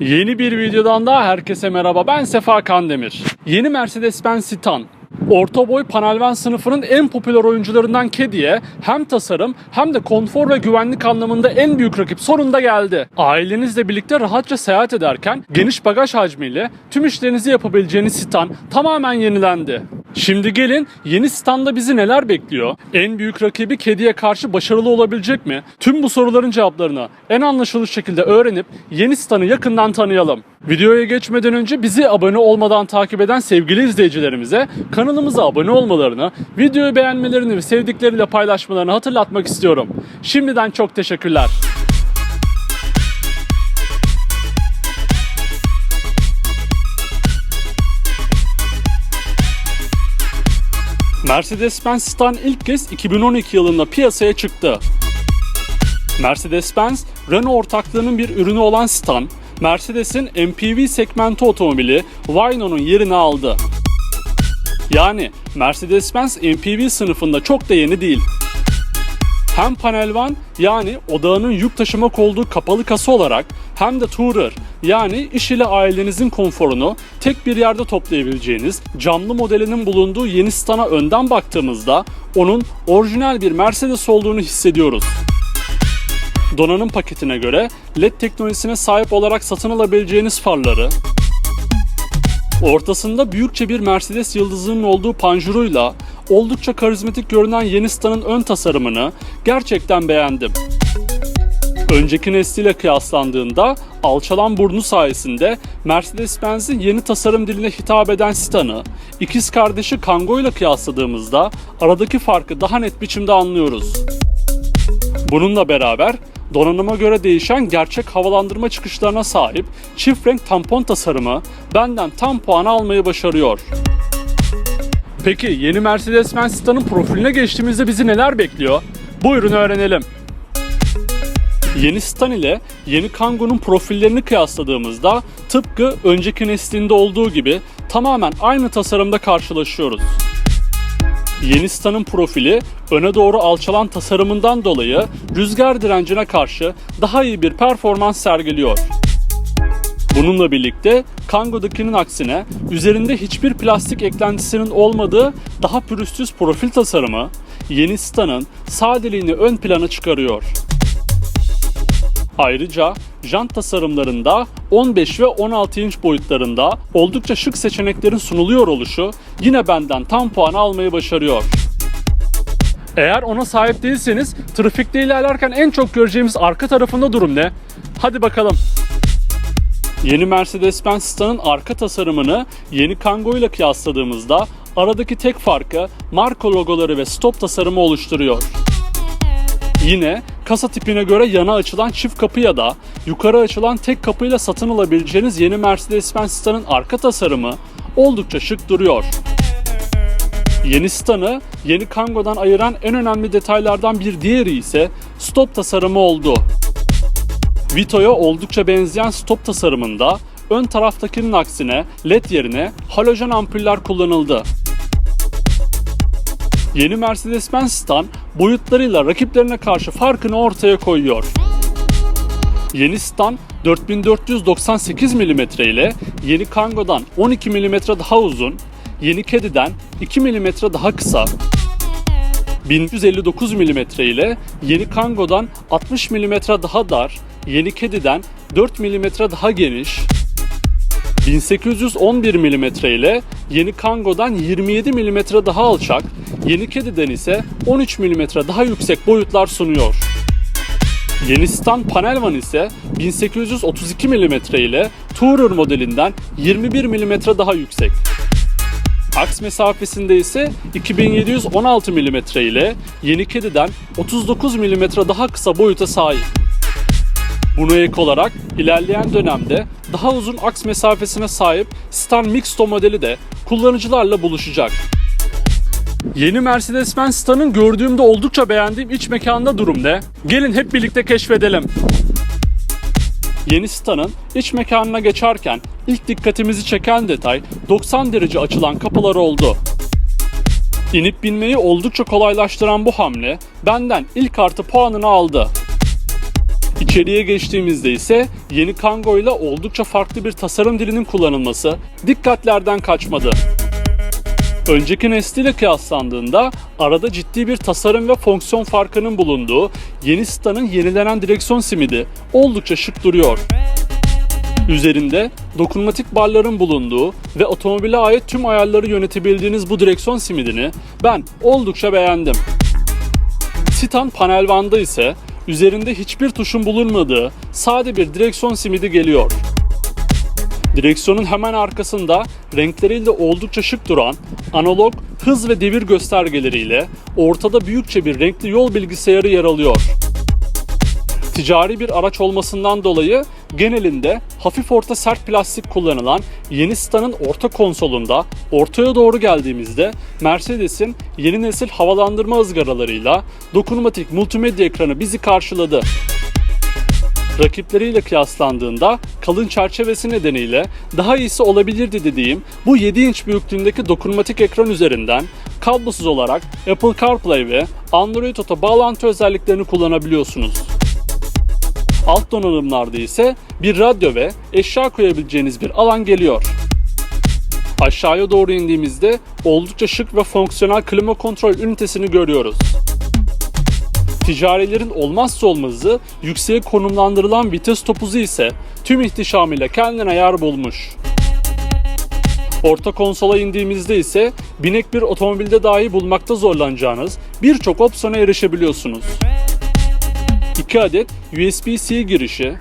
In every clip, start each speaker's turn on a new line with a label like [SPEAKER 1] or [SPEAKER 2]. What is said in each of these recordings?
[SPEAKER 1] Yeni bir videodan daha herkese merhaba. Ben Sefa Kandemir. Yeni Mercedes-Benz Citan. Orta boy panel van sınıfının en popüler oyuncularından Caddy'ye hem tasarım hem de konfor ve güvenlik anlamında en büyük rakip sonunda geldi. Ailenizle birlikte rahatça seyahat ederken geniş bagaj hacmiyle tüm işlerinizi yapabileceğiniz Citan tamamen yenilendi. Şimdi gelin yeni Citan'da bizi neler bekliyor? En büyük rakibi Caddy'ye karşı başarılı olabilecek mi? Tüm bu soruların cevaplarını en anlaşılır şekilde öğrenip yeni Citan'ı yakından tanıyalım. Videoya geçmeden önce bizi abone olmadan takip eden sevgili izleyicilerimize kanalımıza abone olmalarını, videoyu beğenmelerini ve sevdikleriyle paylaşmalarını hatırlatmak istiyorum. Şimdiden çok teşekkürler. Mercedes-Benz Citan ilk kez 2012 yılında piyasaya çıktı. Mercedes-Benz, Renault ortaklığının bir ürünü olan Citan, Mercedes'in MPV segmenti otomobili Vino'nun yerini aldı. Yani Mercedes-Benz MPV sınıfında çok da yeni değil. Hem panel van yani odağının yük taşımak olduğu kapalı kasa olarak hem de tourer yani iş ile ailenizin konforunu tek bir yerde toplayabileceğiniz camlı modelinin bulunduğu yeni Citan'a önden baktığımızda onun orijinal bir Mercedes olduğunu hissediyoruz. Donanım paketine göre LED teknolojisine sahip olarak satın alabileceğiniz farları, ortasında büyükçe bir Mercedes yıldızının olduğu panjuruyla oldukça karizmatik görünen yeni Citan'ın ön tasarımını gerçekten beğendim. Önceki nesliyle kıyaslandığında alçalan burnu sayesinde Mercedes-Benz'in yeni tasarım diline hitap eden Citan'ı ikiz kardeşi Kangoo ile kıyasladığımızda aradaki farkı daha net biçimde anlıyoruz. Bununla beraber donanıma göre değişen gerçek havalandırma çıkışlarına sahip çift renk tampon tasarımı benden tam puan almayı başarıyor. Peki yeni Mercedes-Benz Citan'ın profiline geçtiğimizde bizi neler bekliyor? Buyurun öğrenelim. Yeni Citan ile yeni Kangoo'nun profillerini kıyasladığımızda tıpkı önceki neslinde olduğu gibi tamamen aynı tasarımda karşılaşıyoruz. Yeni Citan'ın profili öne doğru alçalan tasarımından dolayı rüzgar direncine karşı daha iyi bir performans sergiliyor. Bununla birlikte Kangoo'dakinin aksine üzerinde hiçbir plastik eklentisinin olmadığı daha pürüzsüz profil tasarımı yeni Citan'ın sadeliğini ön plana çıkarıyor. Ayrıca jant tasarımlarında 15 ve 16 inç boyutlarında oldukça şık seçeneklerin sunuluyor oluşu yine benden tam puan almayı başarıyor. Eğer ona sahip değilseniz trafikte ilerlerken en çok göreceğimiz arka tarafında durum ne? Hadi bakalım. Yeni Mercedes-Benz Citan'ın arka tasarımını yeni Kangoo ile kıyasladığımızda aradaki tek farkı marka logoları ve stop tasarımı oluşturuyor. Yine kasa tipine göre yana açılan çift kapı ya da yukarı açılan tek kapıyla satın alabileceğiniz yeni Mercedes-Benz Citan'ın arka tasarımı oldukça şık duruyor. Yeni Citan'ı yeni Kangoo'dan ayıran en önemli detaylardan bir diğeri ise stop tasarımı oldu. Vito'ya oldukça benzeyen stop tasarımında ön taraftakinin aksine LED yerine halojen ampuller kullanıldı. Yeni Mercedes-Benz Citan boyutlarıyla rakiplerine karşı farkını ortaya koyuyor. Yeni Citan 4498 mm ile yeni Kangoo'dan 12 mm daha uzun, yeni Caddy'den 2 mm daha kısa, 1159 mm ile yeni Kangoo'dan 60 mm daha dar, yeni Caddy'den 4 mm daha geniş, 1811 mm ile yeni Kangoo'dan 27 mm daha alçak, yeni Caddy'den ise 13 mm daha yüksek boyutlar sunuyor. Yeni Citan panel van ise 1832 mm ile Tourer modelinden 21 mm daha yüksek. Aks mesafesinde ise 2716 mm ile yeni Caddy'den 39 mm daha kısa boyuta sahip. Buna ek olarak ilerleyen dönemde daha uzun aks mesafesine sahip Citan Mixto modeli de kullanıcılarla buluşacak. Yeni Mercedes-Benz Citan'ın gördüğümde oldukça beğendiğim iç mekanında durum ne? Gelin hep birlikte keşfedelim. Yeni Citan'ın iç mekanına geçerken ilk dikkatimizi çeken detay 90 derece açılan kapılar oldu. İnip binmeyi oldukça kolaylaştıran bu hamle benden ilk artı puanını aldı. İçeriye geçtiğimizde ise yeni Kangoo ile oldukça farklı bir tasarım dilinin kullanılması dikkatlerden kaçmadı. Önceki nesliyle kıyaslandığında arada ciddi bir tasarım ve fonksiyon farkının bulunduğu yeni Sta'nın yenilenen direksiyon simidi oldukça şık duruyor. Üzerinde dokunmatik barların bulunduğu ve otomobile ait tüm ayarları yönetebildiğiniz bu direksiyon simidini ben oldukça beğendim. Citan Panel One'da ise üzerinde hiçbir tuşun bulunmadığı sade bir direksiyon simidi geliyor. Direksiyonun hemen arkasında renkleriyle oldukça şık duran analog hız ve devir göstergeleriyle ortada büyükçe bir renkli yol bilgisayarı yer alıyor. Ticari bir araç olmasından dolayı genelinde hafif orta sert plastik kullanılan yeni Sta'nın orta konsolunda ortaya doğru geldiğimizde Mercedes'in yeni nesil havalandırma ızgaralarıyla dokunmatik multimedya ekranı bizi karşıladı. Rakipleriyle kıyaslandığında kalın çerçevesi nedeniyle daha iyisi olabilirdi dediğim bu 7 inç büyüklüğündeki dokunmatik ekran üzerinden kablosuz olarak Apple CarPlay ve Android Auto bağlantı özelliklerini kullanabiliyorsunuz. Alt donanımlarda ise bir radyo ve eşya koyabileceğiniz bir alan geliyor. Aşağıya doğru indiğimizde oldukça şık ve fonksiyonel klima kontrol ünitesini görüyoruz. Ticarilerin olmazsa olmazı yükseğe konumlandırılan vites topuzu ise tüm ihtişamıyla kendine yer bulmuş. Orta konsola indiğimizde ise binek bir otomobilde dahi bulmakta zorlanacağınız birçok opsiyona erişebiliyorsunuz. 2 adet USB-C girişi,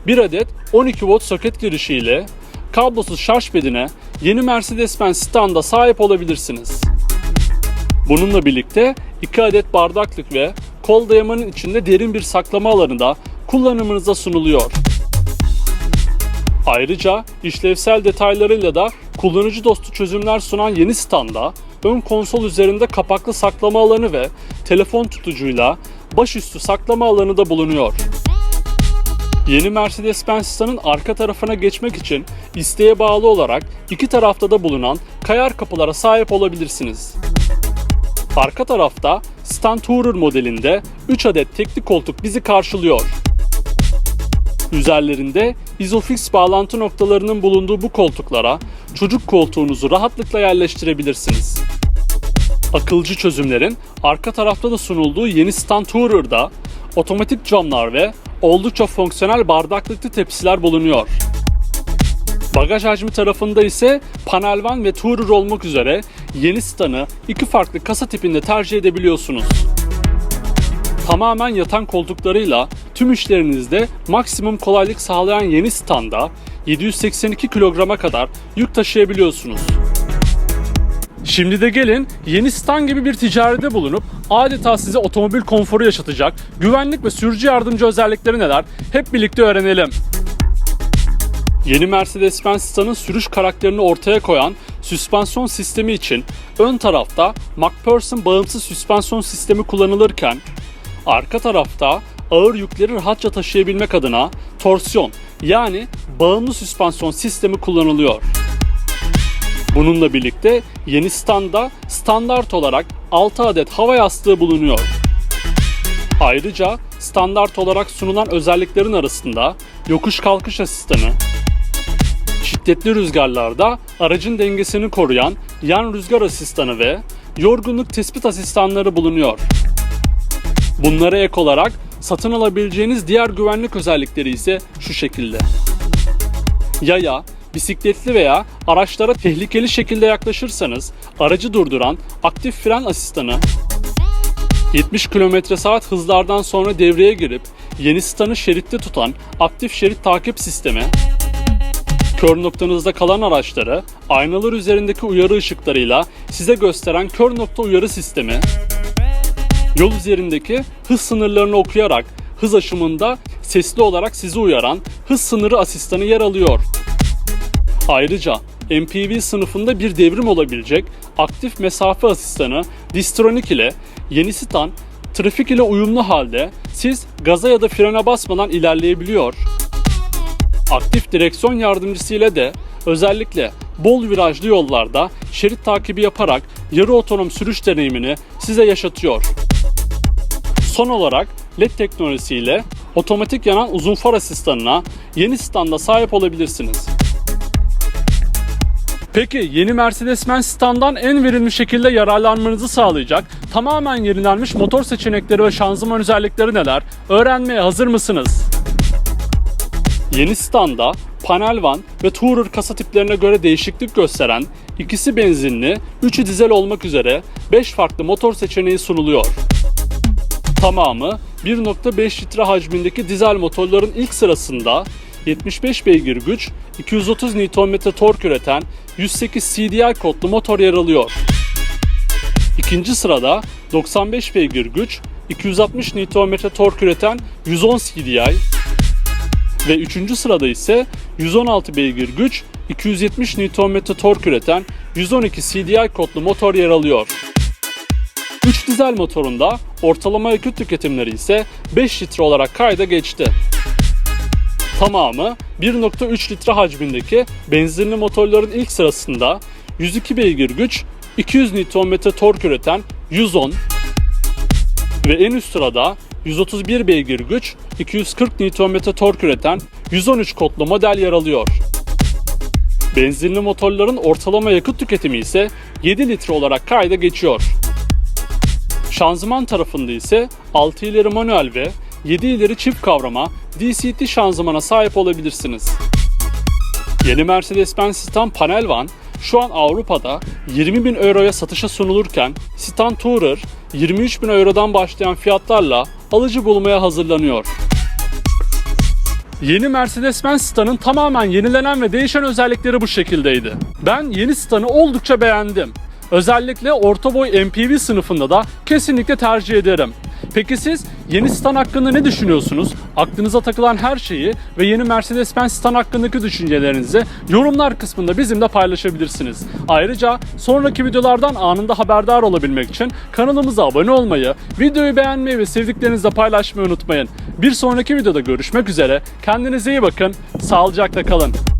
[SPEAKER 1] 1 adet 12 volt soket girişi ile kablosuz şarj pedine yeni Mercedes-Benz Citan'da sahip olabilirsiniz. Bununla birlikte 2 adet bardaklık ve kol dayamanın içinde derin bir saklama alanı da kullanımınıza sunuluyor. Ayrıca işlevsel detaylarıyla da kullanıcı dostu çözümler sunan yeni Citan'da ön konsol üzerinde kapaklı saklama alanı ve telefon tutucuyla başüstü saklama alanı da bulunuyor. Yeni Mercedes-Benz Citan'ın arka tarafına geçmek için isteğe bağlı olarak iki tarafta da bulunan kayar kapılara sahip olabilirsiniz. Arka tarafta Citan Tourer modelinde 3 adet tekli koltuk bizi karşılıyor. Üzerlerinde Isofix bağlantı noktalarının bulunduğu bu koltuklara çocuk koltuğunuzu rahatlıkla yerleştirebilirsiniz. Akılcı çözümlerin arka tarafta da sunulduğu yeni Citan Tourer'da otomatik camlar ve oldukça fonksiyonel bardaklıklı tepsiler bulunuyor. Bagaj hacmi tarafında ise Panel One ve Tourer olmak üzere yeni Citan'ı iki farklı kasa tipinde tercih edebiliyorsunuz. Tamamen yatan koltuklarıyla tüm işlerinizde maksimum kolaylık sağlayan yeni Citan'da 782 kilograma kadar yük taşıyabiliyorsunuz. Şimdi de gelin yeni Citan gibi bir ticaride bulunup adeta size otomobil konforu yaşatacak güvenlik ve sürücü yardımcı özellikleri neler hep birlikte öğrenelim. Yeni Mercedes-Benz Citan'ın sürüş karakterini ortaya koyan süspansiyon sistemi için ön tarafta MacPherson bağımsız süspansiyon sistemi kullanılırken arka tarafta ağır yükleri rahatça taşıyabilmek adına torsiyon yani bağımlı süspansiyon sistemi kullanılıyor. Bununla birlikte yeni Citan'da standart olarak 6 adet hava yastığı bulunuyor. Ayrıca standart olarak sunulan özelliklerin arasında yokuş kalkış asistanı, şiddetli rüzgarlarda aracın dengesini koruyan yan rüzgar asistanı ve yorgunluk tespit asistanları bulunuyor. Bunlara ek olarak satın alabileceğiniz diğer güvenlik özellikleri ise şu şekilde. Yaya, bisikletli veya araçlara tehlikeli şekilde yaklaşırsanız aracı durduran aktif fren asistanı, 70 km/saat hızlardan sonra devreye girip yeni Citan'ı şeritte tutan aktif şerit takip sistemi, kör noktanızda kalan araçları aynalar üzerindeki uyarı ışıklarıyla size gösteren kör nokta uyarı sistemi, yol üzerindeki hız sınırlarını okuyarak hız aşımında sesli olarak sizi uyaran hız sınırı asistanı yer alıyor. Ayrıca MPV sınıfında bir devrim olabilecek aktif mesafe asistanı Distronic ile yeni Citan trafik ile uyumlu halde siz gaza ya da frene basmadan ilerleyebiliyor. Aktif direksiyon yardımcısı ile de özellikle bol virajlı yollarda şerit takibi yaparak yarı otonom sürüş deneyimini size yaşatıyor. Son olarak LED teknolojisiyle otomatik yanan uzun far asistanına yeni standa sahip olabilirsiniz. Peki yeni Mercedes-Benz Citan'dan en verimli şekilde yararlanmanızı sağlayacak tamamen yenilenmiş motor seçenekleri ve şanzıman özellikleri neler? Öğrenmeye hazır mısınız? Yeni Citan'da panel van ve tourer kasa tiplerine göre değişiklik gösteren, ikisi benzinli, 3'ü dizel olmak üzere 5 farklı motor seçeneği sunuluyor. Tamamı 1.5 litre hacmindeki dizel motorların ilk sırasında 75 beygir güç, 230 Nm tork üreten 108 CDI kodlu motor yer alıyor. İkinci sırada 95 beygir güç, 260 Nm tork üreten 110 CDI ve üçüncü sırada ise 116 beygir güç, 270 Nm tork üreten 112 CDI kodlu motor yer alıyor. 3 dizel motorunda ortalama yakıt tüketimleri ise 5 litre olarak kayda geçti. Tamamı 1.3 litre hacmindeki benzinli motorların ilk sırasında 102 beygir güç, 200 Nm tork üreten 110 ve en üst sırada 131 beygir güç, 240 Nm tork üreten 113 kodlu model yer alıyor. Benzinli motorların ortalama yakıt tüketimi ise 7 litre olarak kayda geçiyor. Şanzıman tarafında ise 6 ileri manuel ve 7 ileri çift kavrama DCT şanzımana sahip olabilirsiniz. Yeni Mercedes-Benz Citan panel van şu an Avrupa'da 20.000 euroya satışa sunulurken Citan Tourer 23.000 eurodan başlayan fiyatlarla alıcı bulmaya hazırlanıyor. Yeni Mercedes-Benz Citan'ın tamamen yenilenen ve değişen özellikleri bu şekildeydi. Ben yeni Citan'ı oldukça beğendim. Özellikle orta boy MPV sınıfında da kesinlikle tercih ederim. Peki siz yeni Citan hakkında ne düşünüyorsunuz? Aklınıza takılan her şeyi ve yeni Mercedes-Benz Citan hakkındaki düşüncelerinizi yorumlar kısmında bizimle paylaşabilirsiniz. Ayrıca sonraki videolardan anında haberdar olabilmek için kanalımıza abone olmayı, videoyu beğenmeyi ve sevdiklerinizle paylaşmayı unutmayın. Bir sonraki videoda görüşmek üzere. Kendinize iyi bakın. Sağlıcakla kalın.